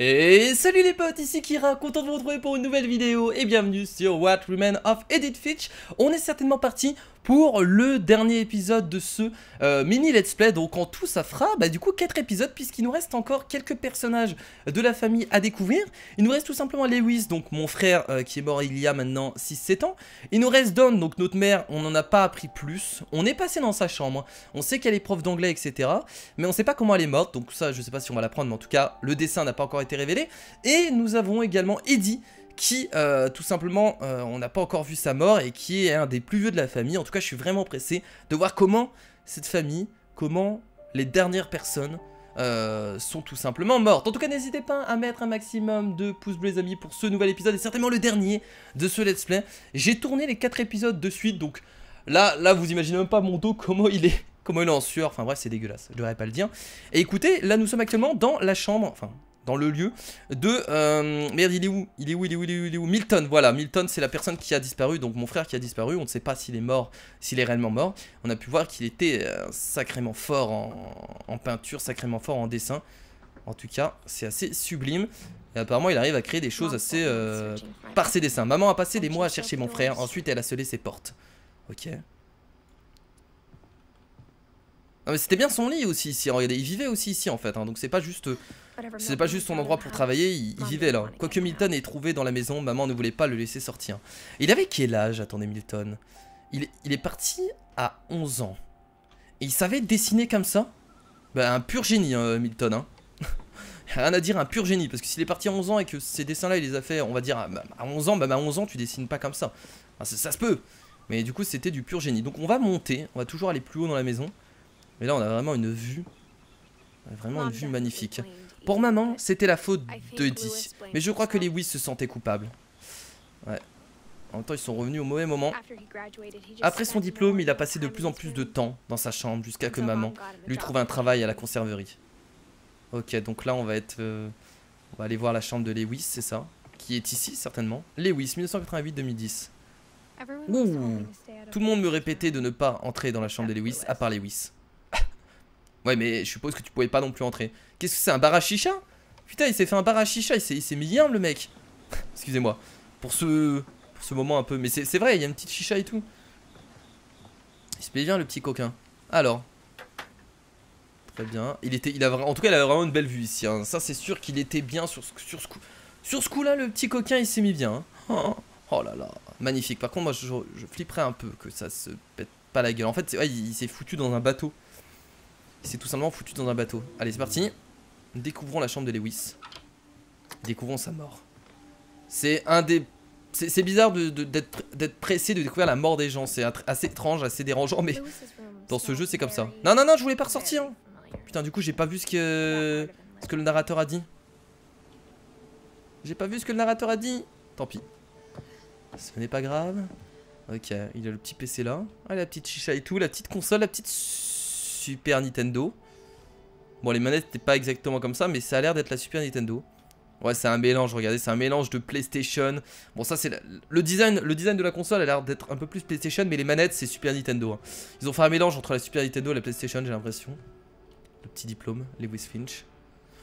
Et salut les potes, ici Kira, content de vous retrouver pour une nouvelle vidéo et bienvenue sur What Remains of Edith Finch. On est certainement parti pour le dernier épisode de ce mini let's play. Donc en tout ça fera du coup 4 épisodes puisqu'il nous reste encore quelques personnages de la famille à découvrir. Il nous reste tout simplement Lewis, donc mon frère qui est mort il y a maintenant 6-7 ans. Il nous reste Dawn, donc notre mère, on n'en a pas appris plus. On est passé dans sa chambre, on sait qu'elle est prof d'anglais etc. Mais on sait pas comment elle est morte, donc ça je sais pas si on va l'apprendre, mais en tout cas le dessin n'a pas encore été révélé. Et nous avons également Eddie qui tout simplement on n'a pas encore vu sa mort et qui est un des plus vieux de la famille. En tout cas je suis vraiment pressé de voir comment cette famille, comment les dernières personnes sont tout simplement mortes. En tout cas n'hésitez pas à mettre un maximum de pouces bleus les amis pour ce nouvel épisode et certainement le dernier de ce let's play. J'ai tourné les 4 épisodes de suite, donc là vous imaginez même pas mon dos comment il est. Comment il est en sueur, enfin bref c'est dégueulasse, je devrais pas le dire. Et écoutez, là nous sommes actuellement dans la chambre, enfin dans le lieu de... merde, il est où Milton, voilà, Milton c'est la personne qui a disparu, donc mon frère qui a disparu, on ne sait pas s'il est mort, s'il est réellement mort. On a pu voir qu'il était sacrément fort en peinture, sacrément fort en dessin. En tout cas, c'est assez sublime. Et apparemment, il arrive à créer des choses assez... par ses dessins. Maman a passé des mois à chercher mon frère, ensuite elle a scellé ses portes. Ok. Ah mais c'était bien son lit aussi ici, regardez, il vivait aussi ici en fait, hein, donc c'est pas juste son endroit pour travailler, il vivait là. Quoique Milton est trouvé dans la maison, maman ne voulait pas le laisser sortir. Il avait quel âge, attendez Milton? Il est parti à 11 ans. Et il savait dessiner comme ça? Bah un pur génie Milton, hein. Rien à dire, un pur génie, parce que s'il est parti à 11 ans et que ces dessins là il les a fait, on va dire à 11 ans, à 11 ans tu dessines pas comme ça. Enfin, ça se peut, mais du coup c'était du pur génie. Donc on va monter, on va toujours aller plus haut dans la maison. Mais là on a vraiment une vue, magnifique. Pour maman, c'était la faute d'Eddie. Mais je crois que Lewis se sentait coupable. Ouais. En même temps, ils sont revenus au mauvais moment. Après son diplôme, il a passé de plus en plus de temps dans sa chambre jusqu'à que maman lui trouve un travail à la conserverie. Ok, donc là on va être... on va aller voir la chambre de Lewis, c'est ça? Qui est ici certainement. Lewis, 1988-2010. Ouh. Tout le monde me répétait de ne pas entrer dans la chambre de Lewis, à part Lewis. Ouais mais je suppose que tu pouvais pas non plus entrer. Qu'est-ce que c'est, un bar à chicha? Putain il s'est fait un bar à chicha, il s'est mis yam le mec. Excusez-moi pour ce moment un peu. Mais c'est vrai, il y a une petite chicha et tout. Il se plaît bien le petit coquin. Alors. Très bien. En tout cas il avait vraiment une belle vue ici hein. Ça c'est sûr qu'il était bien sur ce coup là. Le petit coquin il s'est mis bien hein. Oh là là, magnifique. Par contre moi je flipperais un peu que ça se pète pas la gueule. En fait ouais, il s'est foutu dans un bateau. Il s'est tout simplement foutu dans un bateau. Allez c'est parti. Découvrons la chambre de Lewis. Découvrons sa mort. C'est un des... C'est bizarre d'être pressé de découvrir la mort des gens. C'est assez étrange, assez dérangeant. Mais dans ce jeu c'est comme ça. Non non non, je voulais pas ressortir. Putain du coup j'ai pas vu ce que le narrateur a dit. J'ai pas vu ce que le narrateur a dit. Tant pis. Ce n'est pas grave. Ok, il a le petit PC là. Ah la petite chicha et tout. La petite console, la petite... Super Nintendo. Bon les manettes n'étaient pas exactement comme ça, mais ça a l'air d'être la Super Nintendo. Ouais c'est un mélange, regardez, c'est un mélange de PlayStation. Bon ça c'est le design de la console a l'air d'être un peu plus PlayStation, mais les manettes c'est Super Nintendo hein. Ils ont fait un mélange entre la Super Nintendo et la PlayStation, j'ai l'impression. Le petit diplôme, Lewis Finch.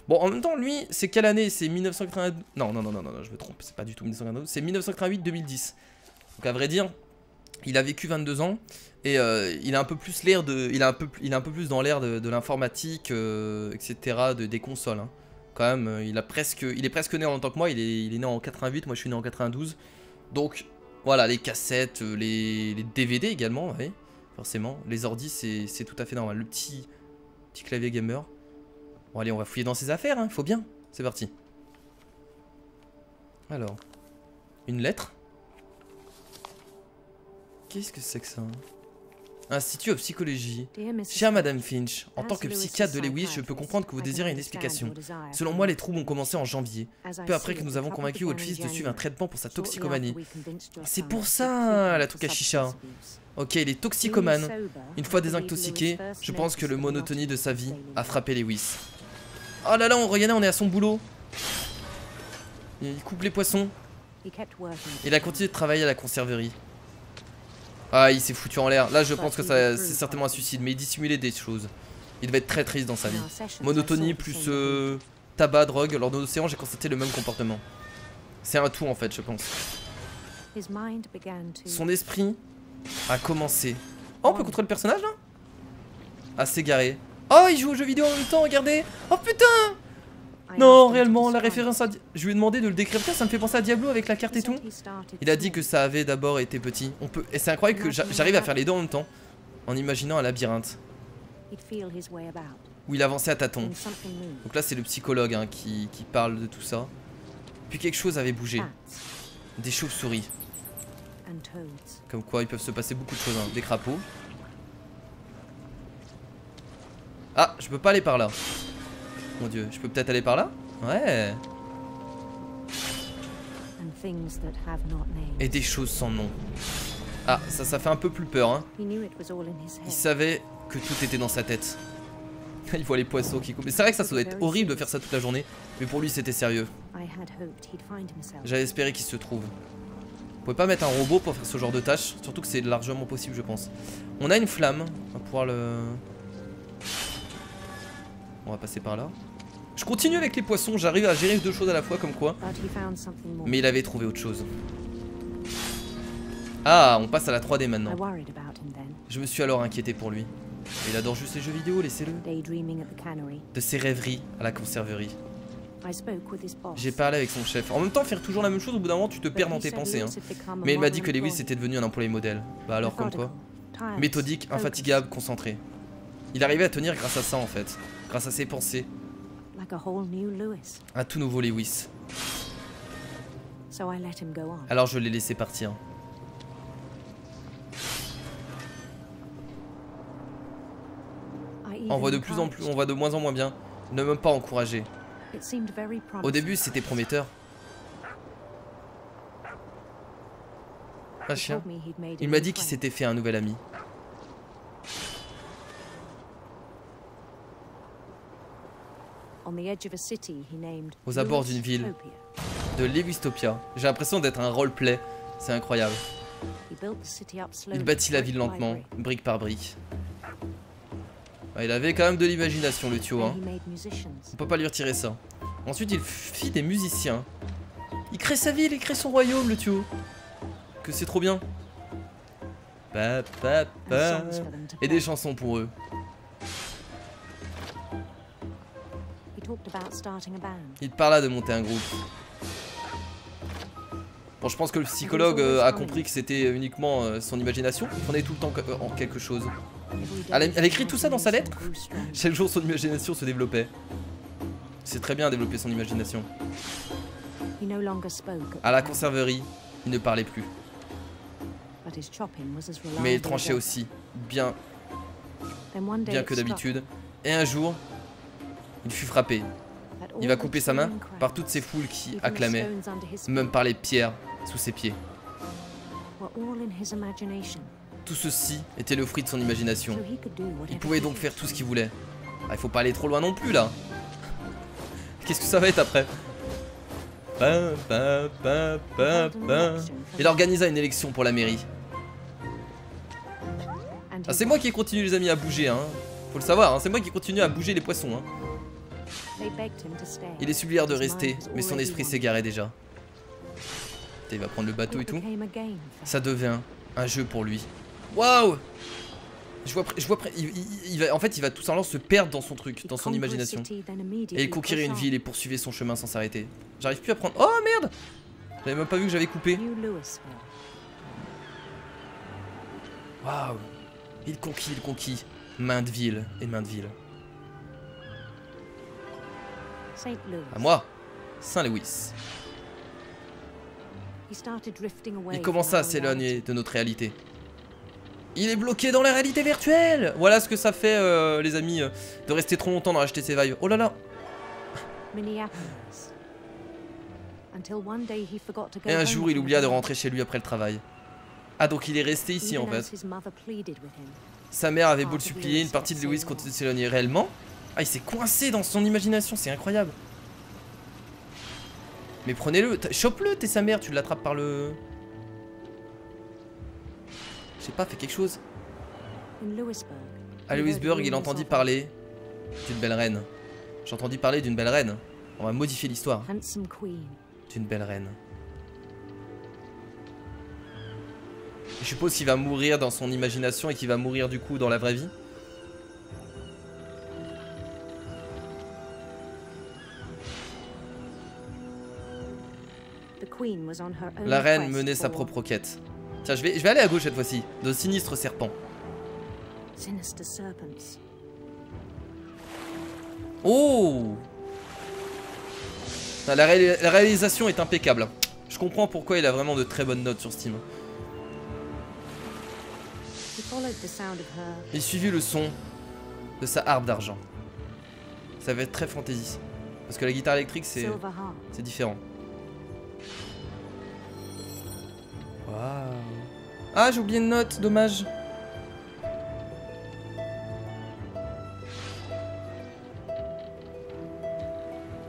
Bon en même temps lui c'est quelle année? C'est 1992. Non je me trompe, c'est pas du tout 1992, c'est 1988-2010. Donc à vrai dire il a vécu 22 ans et il a un peu plus l'air de... Il est un peu plus dans l'air de l'informatique, etc. Des consoles. Hein. Quand même, il est presque né en même temps que moi, il est né en 88, moi je suis né en 92. Donc voilà, les cassettes, les DVD également, ouais, forcément. Les ordis, c'est tout à fait normal. Le petit clavier gamer. Bon allez, on va fouiller dans ses affaires, hein, faut bien. C'est parti. Alors, une lettre. Qu'est-ce que c'est que ça? Institut of psychologie. Chère Madame Finch, en tant que psychiatre de Lewis, je peux comprendre que vous désirez une explication. Selon moi, les troubles ont commencé en janvier, peu après que nous avons convaincu votre fils de suivre un traitement pour sa toxicomanie. C'est pour ça, la truc à chicha. Ok, il est toxicomane. Une fois désintoxiqué, je pense que le monotonie de sa vie a frappé Lewis. Oh là là, regardez, on est à son boulot. Il coupe les poissons. Il a continué de travailler à la conserverie. Ah il s'est foutu en l'air. Là je pense que c'est certainement un suicide. Mais il dissimulait des choses. Il devait être très triste dans sa vie. Monotonie plus tabac, drogue. Lors de l'océan, j'ai constaté le même comportement. C'est un tout en fait, je pense. Son esprit a commencé. Oh, on peut contrôler le personnage là? À s'égarer. Oh, il joue aux jeux vidéo en même temps, regardez. Oh putain! Non, réellement, la référence à... Je lui ai demandé de le décrire, ça me fait penser à Diablo avec la carte et tout. Il a dit que ça avait d'abord été petit. Et c'est incroyable que j'arrive à faire les deux en même temps, en imaginant un labyrinthe. Où il avançait à tâtons. Donc là, c'est le psychologue hein, qui parle de tout ça. Puis quelque chose avait bougé. Des chauves-souris. Comme quoi, il peut se passer beaucoup de choses. Hein. Des crapauds. Ah, je peux pas aller par là. Mon dieu, je peux peut-être aller par là? Ouais. Et des choses sans nom. Ah, ça fait un peu plus peur hein. Il savait que tout était dans sa tête. Il voit les poissons qui coupent. Mais c'est vrai que ça doit être horrible de faire ça toute la journée. Mais pour lui c'était sérieux. J'avais espéré qu'il se trouve. Vous pouvez pas mettre un robot pour faire ce genre de tâches. Surtout que c'est largement possible je pense. On a une flamme. On va pouvoir le... On va passer par là. Je continue avec les poissons, j'arrive à gérer deux choses à la fois comme quoi. Mais il avait trouvé autre chose. Ah, on passe à la 3D maintenant. Je me suis alors inquiété pour lui. Il adore juste les jeux vidéo, laissez-le. De ses rêveries à la conserverie. J'ai parlé avec son chef. En même temps, faire toujours la même chose, au bout d'un moment, tu te perds dans tes pensées. Hein. Mais il m'a dit que Lewis était devenu un employé modèle. Bah alors, comme quoi. Méthodique, infatigable, concentré. Il arrivait à tenir grâce à ça en fait. Grâce à ses pensées. Un tout nouveau Lewis. Alors je l'ai laissé partir. On voit de plus en plus, on voit de moins en moins bien. Ne même pas encouragé. Au début c'était prometteur. Un chien. Il m'a dit qu'il s'était fait un nouvel ami. Aux abords d'une ville, de Lewistopia. J'ai l'impression d'être un roleplay, c'est incroyable. Il bâtit la ville lentement, brique par brique. Ah, il avait quand même de l'imagination le Thio, hein. On peut pas lui retirer ça. Ensuite il fit des musiciens. Il crée sa ville, il crée son royaume le Thio. Que c'est trop bien. Et des chansons pour eux. Il parla de monter un groupe. Bon, je pense que le psychologue a compris que c'était uniquement son imagination. Il prenait tout le temps en quelque chose. Elle écrit tout ça dans sa lettre. Chaque jour son imagination se développait. C'est très bien développer son imagination. À la conserverie, il ne parlait plus. Mais il tranchait aussi, bien que d'habitude. Et un jour, il fut frappé. Il va couper sa main par toutes ces foules qui acclamaient, même par les pierres sous ses pieds. Tout ceci était le fruit de son imagination. Il pouvait donc faire tout ce qu'il voulait. Ah, il faut pas aller trop loin non plus là. Qu'est-ce que ça va être après? Il organisa une élection pour la mairie. Ah, c'est moi qui continue les amis à bouger hein. Faut le savoir, hein. C'est moi qui continue à bouger les poissons hein. Ils les supplièrent de rester, mais son esprit s'égarait déjà. Il va prendre le bateau et tout. Ça devient un jeu pour lui. Waouh! Je vois en fait il va tout simplement se perdre dans son truc, dans son imagination. Et il conquérait une ville et poursuivait son chemin sans s'arrêter. J'arrive plus à prendre... Oh merde! J'avais même pas vu que j'avais coupé. Waouh! Il conquit main de ville et main de ville. À moi, Saint-Louis. Il commença à s'éloigner de notre réalité. Il est bloqué dans la réalité virtuelle. Voilà ce que ça fait les amis de rester trop longtemps dans HTC Vive. Oh là là. Et un jour il oublia de rentrer chez lui après le travail. Ah donc il est resté ici en fait. Sa mère avait beau le supplier, une partie de Lewis continue de s'éloigner réellement. Ah il s'est coincé dans son imagination, c'est incroyable. Mais prenez-le, chope-le, t'es sa mère, tu l'attrapes par le... Je sais pas, fais quelque chose. À Lewisburg, il entendit parler d'une belle reine. J'entendis parler d'une belle reine. On va modifier l'histoire. Handsome queen. C'est une belle reine. Je suppose qu'il va mourir dans son imagination et qu'il va mourir du coup dans la vraie vie. La reine menait sa propre quête. Tiens, je vais aller à gauche cette fois-ci. De sinistres serpents. Oh! La réalisation est impeccable. Je comprends pourquoi il a vraiment de très bonnes notes sur Steam. Il suivit le son de sa harpe d'argent. Ça va être très fantasy. Parce que la guitare électrique, c'est différent. Waouh. Ah, j'ai oublié une note, dommage.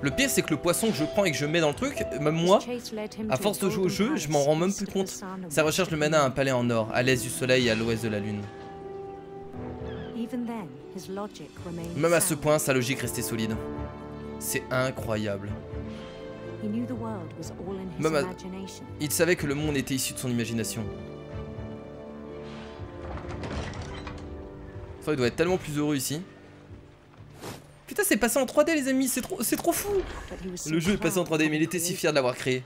Le pire, c'est que le poisson que je prends et que je mets dans le truc, même moi, à force de jouer au jeu, je m'en rends même plus compte. Sa recherche le mène à un palais en or, à l'est du soleil et à l'ouest de la lune. Même à ce point, sa logique restait solide. C'est incroyable. Même il savait que le monde était issu de son imagination. Il doit être tellement plus heureux ici. Putain, c'est passé en 3D les amis, c'est trop fou. Le jeu est passé en 3D, mais il était si fier de l'avoir créé.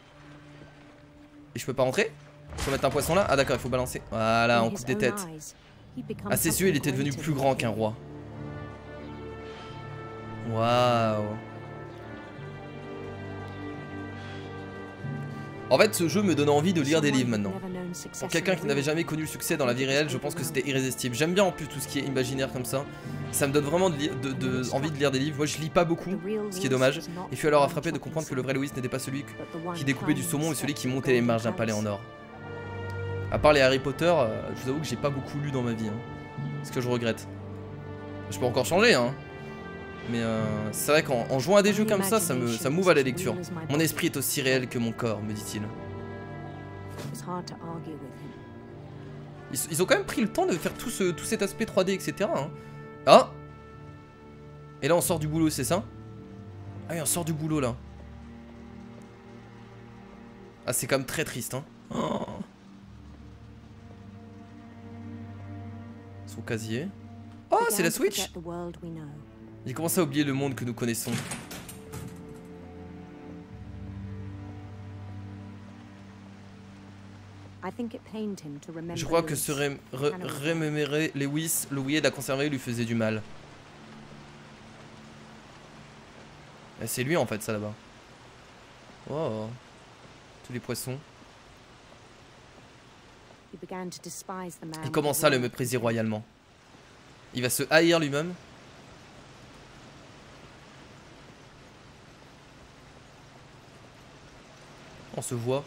Et je peux pas rentrer? Faut mettre un poisson là? Ah d'accord, il faut balancer. Voilà, on coupe des têtes. À ses yeux, il était devenu plus grand qu'un roi. Waouh. En fait, ce jeu me donne envie de lire des livres maintenant. Pour quelqu'un qui n'avait jamais connu le succès dans la vie réelle, je pense que c'était irrésistible. J'aime bien en plus tout ce qui est imaginaire comme ça. Ça me donne vraiment envie de lire des livres. Moi, je lis pas beaucoup, ce qui est dommage. Il fut alors à frapper de comprendre que le vrai Lewis n'était pas celui qui découpait du saumon et celui qui montait les marches d'un palais en or. À part les Harry Potter, je vous avoue que j'ai pas beaucoup lu dans ma vie. Ce que je regrette. Je peux encore changer, hein. Mais c'est vrai qu'en jouant à des jeux comme ça, ça m'ouvre à la lecture. Mon esprit est aussi réel que mon corps, me dit-il. Ils ont quand même pris le temps de faire tout cet aspect 3D, etc. Hein. Ah! Et là, on sort du boulot, c'est ça? Ah oui, on sort du boulot, là. Ah, c'est quand même très triste, hein. Oh. Son casier. Oh, c'est la Switch! J'ai commencé à oublier le monde que nous connaissons. Je crois que se remémorer Lewis, l'oublier de la conserver lui faisait du mal. C'est lui en fait ça là-bas. Oh, tous les poissons. Il commença à le mépriser royalement. Il va se haïr lui-même. On se voit.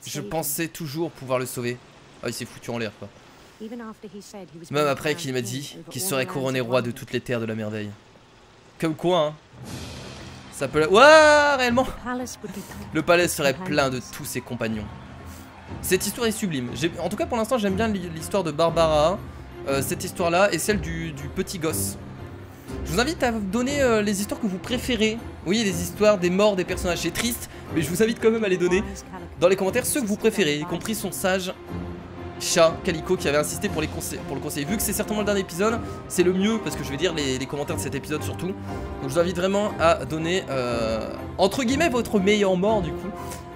Je pensais toujours pouvoir le sauver. Ah, il s'est foutu en l'air quoi. Même après qu'il m'a dit qu'il serait couronné roi de toutes les terres de la merveille. Comme quoi, hein. Ça peut... Ouah, réellement. Le palais serait plein de tous ses compagnons. Cette histoire est sublime. En tout cas, pour l'instant, j'aime bien l'histoire de Barbara. Cette histoire-là et celle du petit gosse. Je vous invite à vous donner les histoires que vous préférez. Oui, les histoires des morts des personnages, c'est triste, mais je vous invite quand même à les donner dans les commentaires ceux que vous préférez, y compris son sage chat Calico qui avait insisté pour le conseiller. Vu que c'est certainement le dernier épisode, c'est le mieux parce que je vais dire les commentaires de cet épisode surtout. Donc je vous invite vraiment à donner entre guillemets votre meilleur mort du coup,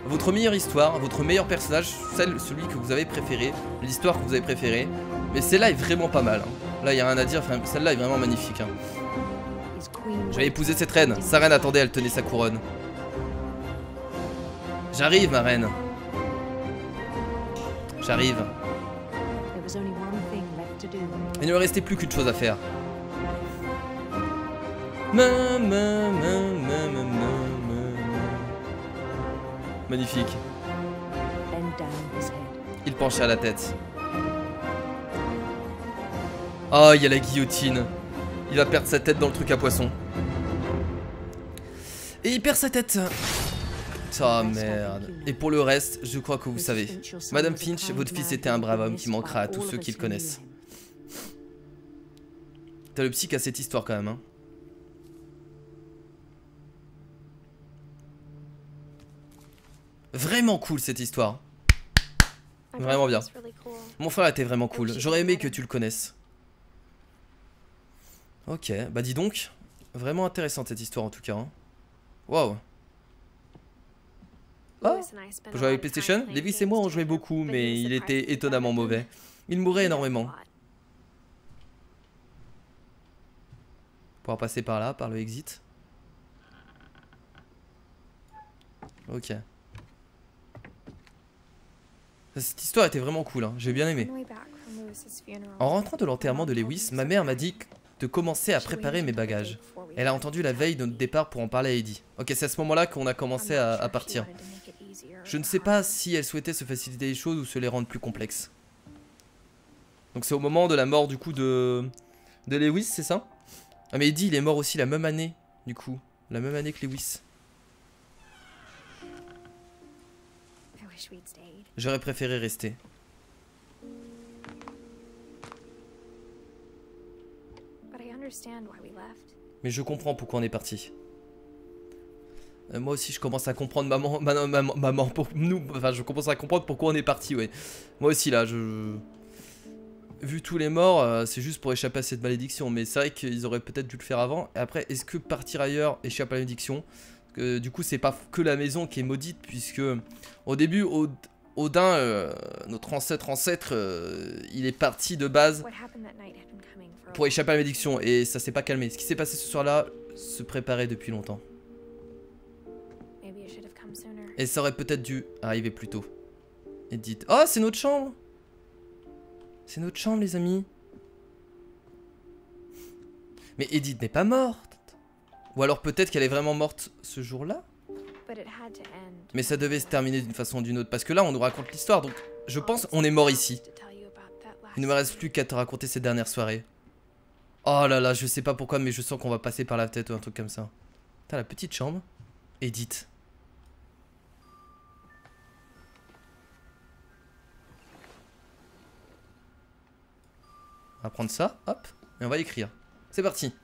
votre meilleure histoire, votre meilleur personnage, celui que vous avez préféré, l'histoire que vous avez préférée. Mais celle-là est vraiment pas mal. Hein. Là, il n'y a rien à dire. Enfin, celle-là est vraiment magnifique. Hein. Je vais épouser cette reine. Sa reine attendait, elle tenait sa couronne. J'arrive, ma reine. J'arrive. Il ne me restait plus qu'une chose à faire. Magnifique. Il pencha la tête. Oh, il y a la guillotine. Il va perdre sa tête dans le truc à poisson. Et il perd sa tête. Oh merde. Et pour le reste, je crois que vous savez. Madame Finch, votre fils était un brave homme qui manquera à tous ceux qui le connaissent. T'as le psy qui a cette histoire quand même, hein. Vraiment cool cette histoire. Vraiment bien. Mon frère était vraiment cool. J'aurais aimé que tu le connaisses. Ok, bah dis donc. Vraiment intéressante cette histoire en tout cas. Hein. Wow. Ah, pour jouer avec PlayStation, Lewis et moi on jouait beaucoup, mais il était étonnamment mauvais. Il mourait énormément. Pouvoir passer par là, par le exit. Ok. Cette histoire était vraiment cool, hein. J'ai bien aimé. En rentrant de l'enterrement de Lewis, ma mère m'a dit de commencer à préparer mes bagages. Elle a entendu la veille de notre départ pour en parler à Eddie. Ok, c'est à ce moment-là qu'on a commencé à partir. Je ne sais pas si elle souhaitait se faciliter les choses ou se les rendre plus complexes. Donc c'est au moment de la mort du coup de Lewis, c'est ça? Ah mais Eddie il est mort aussi la même année, du coup. La même année que Lewis. J'aurais préféré rester. Mais je comprends pourquoi on est parti. Moi aussi je commence à comprendre maman pour nous. Enfin je commence à comprendre pourquoi on est parti, ouais. Moi aussi là, vu tous les morts, c'est juste pour échapper à cette malédiction. Mais c'est vrai qu'ils auraient peut-être dû le faire avant. Et après, est-ce que partir ailleurs échappe à la malédiction? Du coup c'est pas que la maison qui est maudite, puisque au début Odin, notre ancêtre, il est parti de base pour échapper à la malédiction et ça s'est pas calmé. Ce qui s'est passé ce soir-là se préparait depuis longtemps. Et ça aurait peut-être dû arriver plus tôt. Edith. Oh, c'est notre chambre! C'est notre chambre, les amis. Mais Edith n'est pas morte. Ou alors peut-être qu'elle est vraiment morte ce jour-là? Mais ça devait se terminer d'une façon ou d'une autre. Parce que là, on nous raconte l'histoire. Donc, je pense qu'on est mort ici. Il ne me reste plus qu'à te raconter cette dernière soirée. Oh là là, je sais pas pourquoi, mais je sens qu'on va passer par la tête ou un truc comme ça. T'as la petite chambre. Edith. On va prendre ça, hop, et on va écrire. C'est parti.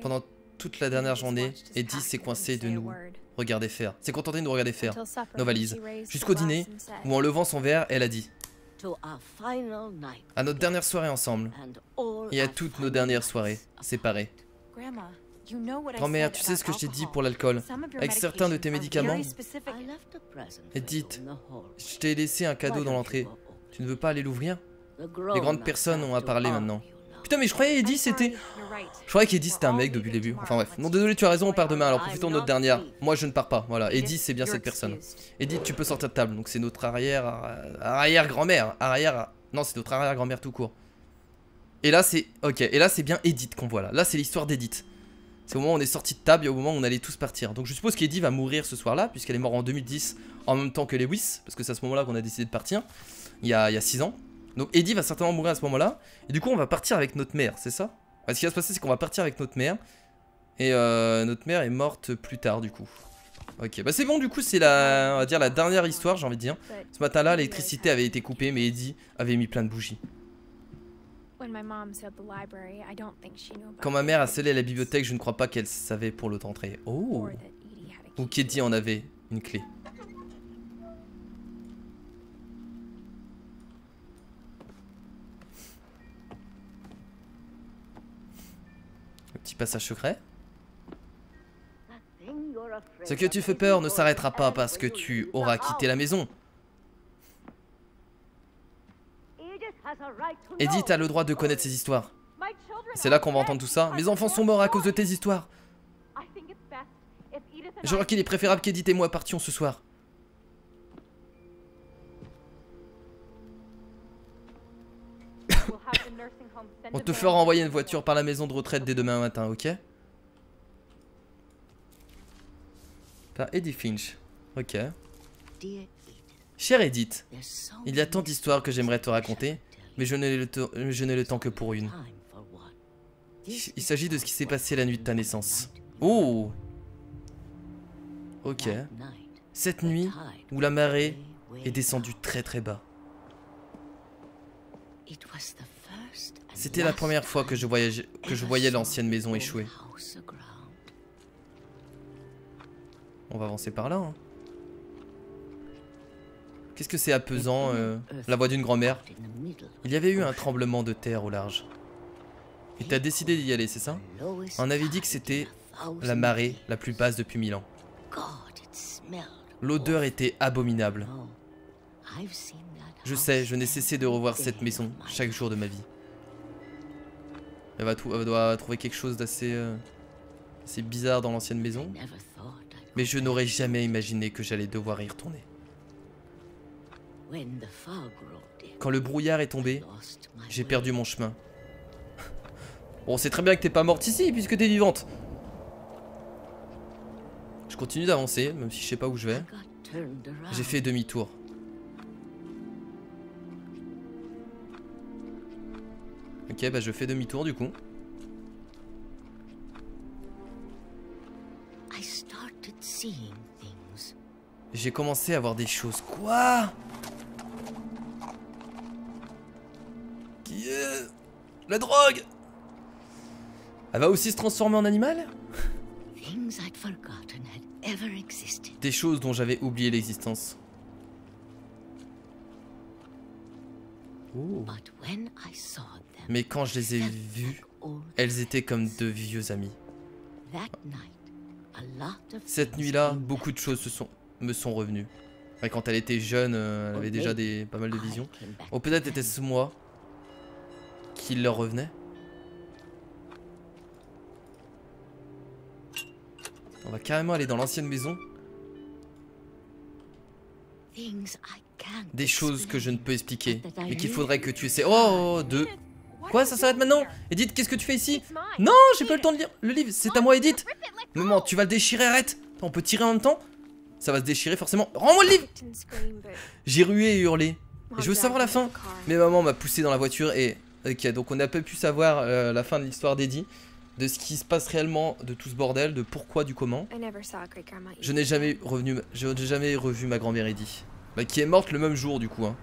Pendant toute la dernière journée, Eddie s'est coincé de nous regarder faire. S'est contenté de nous regarder faire nos valises. Jusqu'au dîner, où en levant son verre, elle a dit: à notre dernière soirée ensemble, et à toutes nos dernières soirées séparées. Grand-mère, tu sais ce que je t'ai dit pour l'alcool? Avec certains de tes médicaments? Edith, je t'ai laissé un cadeau dans l'entrée. Tu ne veux pas aller l'ouvrir? Les grandes personnes ont à parler maintenant. Putain, mais je croyais Eddie c'était... Je croyais qu'Eddie c'était un mec depuis le début. Enfin bref. Non, désolé, tu as raison, on part demain. Alors profitons de notre dernière. Moi je ne pars pas. Voilà, Eddie c'est bien cette personne. Edith, tu peux sortir de table. Donc c'est notre arrière-grand-mère. Non, c'est notre arrière-grand-mère tout court. Et là c'est... Ok, et là c'est bien Edith qu'on voit là. Là c'est l'histoire d'Edith. C'est au moment où on est sorti de table et au moment où on allait tous partir. Donc je suppose qu'Eddie va mourir ce soir-là, puisqu'elle est morte en 2010 en même temps que Lewis, parce que c'est à ce moment-là qu'on a décidé de partir, il y a 6 ans. Donc Eddie va certainement mourir à ce moment-là, et du coup on va partir avec notre mère, c'est ça? Ce qui va se passer, c'est qu'on va partir avec notre mère, et notre mère est morte plus tard du coup. Ok, bah c'est bon, du coup c'est la, on va dire la dernière histoire, j'ai envie de dire. Ce matin-là, l'électricité avait été coupée, mais Eddie avait mis plein de bougies. Quand ma mère a scellé la bibliothèque, je ne crois pas qu'elle savait pour l'autre entrée. Oh! Ou qu'Eddie en avait une clé. Le petit passage secret. Ce que tu fais peur ne s'arrêtera pas parce que tu auras quitté la maison. Edith a le droit de connaître ces histoires. C'est là qu'on va entendre tout ça. Mes enfants sont morts à cause de tes histoires. Je crois qu'il est préférable qu'Edith et moi partions ce soir. On te fera envoyer une voiture par la maison de retraite dès demain matin, ok? Par Eddie Finch. Ok. Chère Edith, il y a tant d'histoires que j'aimerais te raconter, mais je n'ai le temps que pour une. Il s'agit de ce qui s'est passé la nuit de ta naissance. Oh! Ok. Cette nuit où la marée est descendue très très bas. C'était la première fois que je voyais l'ancienne maison échouer. On va avancer par là. Hein. Qu'est-ce que c'est apaisant, la voix d'une grand-mère. Il y avait eu un tremblement de terre au large. Et t'as décidé d'y aller, c'est ça? On avait dit que c'était la marée la plus basse depuis 1000 ans. L'odeur était abominable. Je sais, je n'ai cessé de revoir cette maison chaque jour de ma vie. Elle doit trouver quelque chose d'assez assez bizarre dans l'ancienne maison. Mais je n'aurais jamais imaginé que j'allais devoir y retourner. Quand le brouillard est tombé, j'ai perdu mon chemin. Bon, c'est très bien que t'es pas morte ici, puisque t'es vivante. Je continue d'avancer, même si je sais pas où je vais. J'ai fait demi-tour. Ok, bah je fais demi-tour du coup. J'ai commencé à voir des choses. Quoi? Qui est... La drogue? Elle va aussi se transformer en animal? Des choses dont j'avais oublié l'existence. Oh. Mais quand je les ai vues, elles étaient comme de vieux amis. Cette nuit-là, beaucoup de choses me sont revenues. Et quand elle était jeune, elle avait déjà pas mal de visions. Oh, peut-être était-ce moi qui leur revenait. On va carrément aller dans l'ancienne maison. Des choses que je ne peux expliquer, mais qu'il faudrait que tu essaies. Oh, deux. Quoi, ça s'arrête maintenant? Edith, qu'est-ce que tu fais ici? Non, j'ai pas le temps de lire le livre, c'est à moi, Edith. Maman, tu vas le déchirer, arrête. On peut tirer en même temps? Ça va se déchirer forcément. Rends-moi le livre. J'ai rué et hurlé. Et je veux savoir la fin. Mais maman m'a poussé dans la voiture et... Ok, donc on n'a pas pu savoir la fin de l'histoire d'Eddie. De ce qui se passe réellement, de tout ce bordel, de pourquoi, du comment. Je n'ai jamais revu ma grand-mère Eddie. Bah, qui est morte le même jour du coup. Hein.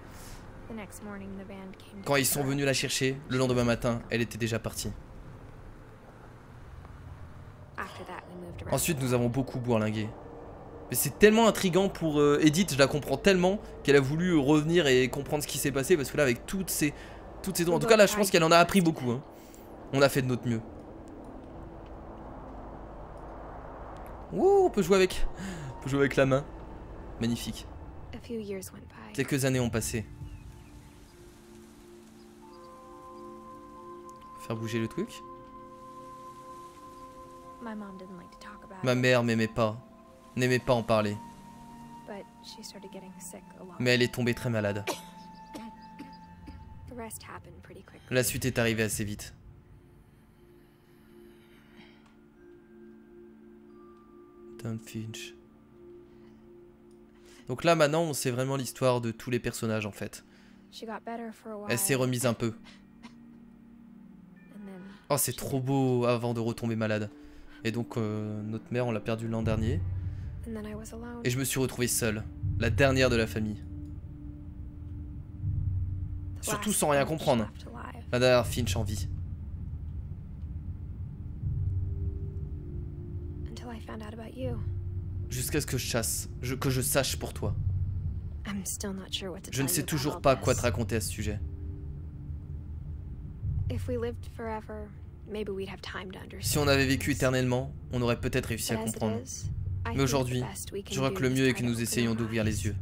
Quand ils sont venus la chercher, le lendemain matin, elle était déjà partie. Ensuite, nous avons beaucoup bourlingué. Mais c'est tellement intriguant pour Edith, je la comprends tellement qu'elle a voulu revenir et comprendre ce qui s'est passé. Parce que là, avec toutes ces dons, en tout cas là, je pense qu'elle en a appris beaucoup. Hein. On a fait de notre mieux. Ouh, on peut jouer avec la main. Magnifique. Quelques années ont passé. Faire bouger le truc. Ma mère m'aimait pas. N'aimait pas en parler. Mais elle est tombée très malade. La suite est arrivée assez vite. Tom Finch. Donc là maintenant on sait vraiment l'histoire de tous les personnages en fait. Elle s'est remise un peu. Oh c'est trop beau avant de retomber malade. Et donc notre mère on l'a perdue l'an dernier. Et je me suis retrouvé seul. La dernière de la famille. Surtout sans rien comprendre. La dernière Finch en vie. Jusqu'à ce que je sache pour toi. Je ne sais toujours pas quoi te raconter à ce sujet. Si on avait vécu éternellement, on aurait peut-être réussi à comprendre. Mais aujourd'hui, je crois que le mieux est que nous essayions d'ouvrir les yeux.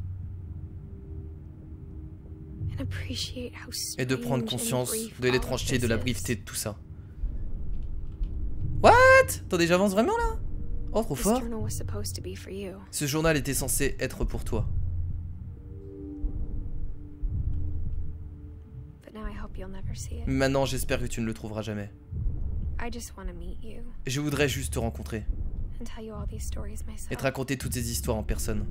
Et de prendre conscience de l'étrangeté, de la brièveté de tout ça. What? Attendez, j'avance vraiment là? Oh, trop fort. Ce journal était censé être pour toi. Mais maintenant, j'espère que tu ne le trouveras jamais. Je voudrais juste te rencontrer. Et te raconter toutes ces histoires en personne.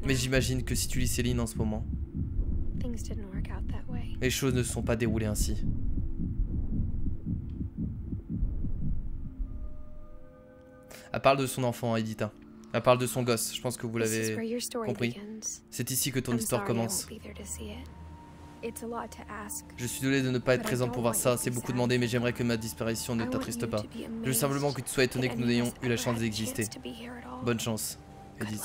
Mais j'imagine que si tu lis Céline en ce moment, les choses ne se sont pas déroulées ainsi. Elle parle de son enfant, Edith. Elle parle de son gosse, je pense que vous l'avez compris. C'est ici que ton histoire commence. Je suis désolé de ne pas être présente pour voir ça, c'est beaucoup demandé, mais j'aimerais que ma disparition ne t'attriste pas. Je veux simplement que tu sois étonné que nous ayons eu la chance d'exister. Bonne chance, Edith.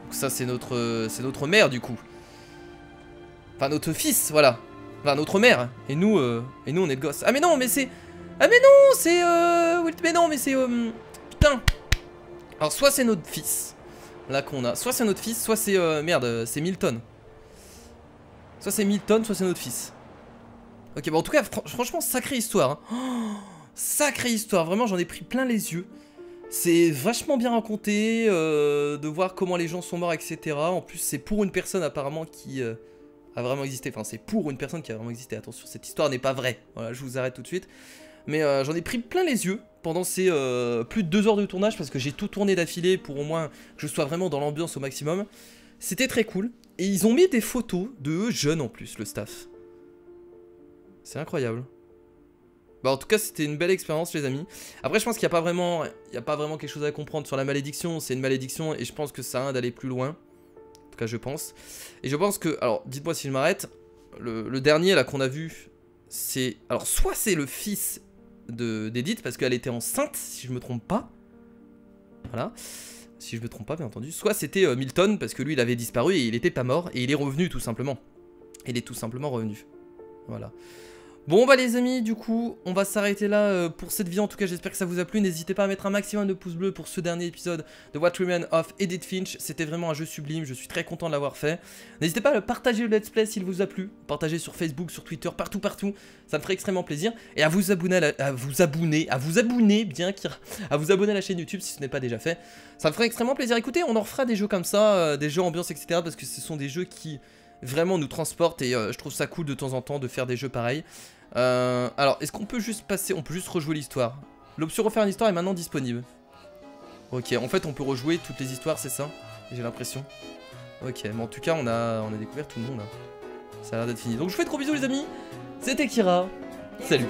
Donc ça c'est notre mère du coup. Enfin notre fils, voilà. Enfin notre mère. Et nous on est le gosse. Ah mais non mais c'est... Ah mais non c'est... Mais non mais c'est... Putain. Alors soit c'est notre fils. Là qu'on a. Soit c'est notre fils, soit c'est... merde, c'est Milton. Soit c'est Milton, soit c'est notre fils. Ok, bon en tout cas, franchement, sacrée histoire. Hein. Oh, sacrée histoire, vraiment j'en ai pris plein les yeux. C'est vachement bien raconté, de voir comment les gens sont morts, etc. En plus, c'est pour une personne apparemment qui a vraiment existé. Enfin, c'est pour une personne qui a vraiment existé. Attention, cette histoire n'est pas vraie. Voilà, je vous arrête tout de suite. Mais j'en ai pris plein les yeux pendant ces plus de 2 heures de tournage parce que j'ai tout tourné d'affilée pour au moins que je sois vraiment dans l'ambiance au maximum. C'était très cool. Et ils ont mis des photos de eux jeunes en plus, le staff. C'est incroyable. Bah en tout cas c'était une belle expérience les amis. Après je pense qu'il n'y a pas vraiment quelque chose à comprendre sur la malédiction. C'est une malédiction et je pense que ça a d'aller plus loin. En tout cas je pense. Et je pense que, alors dites-moi si je m'arrête. Le dernier là qu'on a vu, c'est... Alors soit c'est le fils d'Edith parce qu'elle était enceinte si je me trompe pas. Voilà. Si je me trompe pas bien entendu. Soit c'était Milton parce que lui il avait disparu et il était pas mort. Et il est revenu tout simplement. Il est tout simplement revenu. Voilà. Bon bah les amis, du coup, on va s'arrêter là pour cette vidéo. En tout cas, j'espère que ça vous a plu. N'hésitez pas à mettre un maximum de pouces bleus pour ce dernier épisode de What Remains of Edith Finch. C'était vraiment un jeu sublime, je suis très content de l'avoir fait. N'hésitez pas à partager le let's play s'il vous a plu. Partagez sur Facebook, sur Twitter, partout, ça me ferait extrêmement plaisir. Et à vous abonner à vous abonner à la chaîne YouTube si ce n'est pas déjà fait. Ça me ferait extrêmement plaisir. Écoutez, on en refera des jeux comme ça, des jeux ambiance, etc. Parce que ce sont des jeux qui vraiment nous transportent et je trouve ça cool de temps en temps de faire des jeux pareils. Alors, est-ce qu'on peut juste passer... On peut juste rejouer l'histoire. L'option refaire une histoire est maintenant disponible. Ok, en fait on peut rejouer toutes les histoires, c'est ça? J'ai l'impression. Ok, mais en tout cas on a découvert tout le monde là. Ça a l'air d'être fini. Donc je vous fais de gros bisous les amis. C'était Kira. Salut.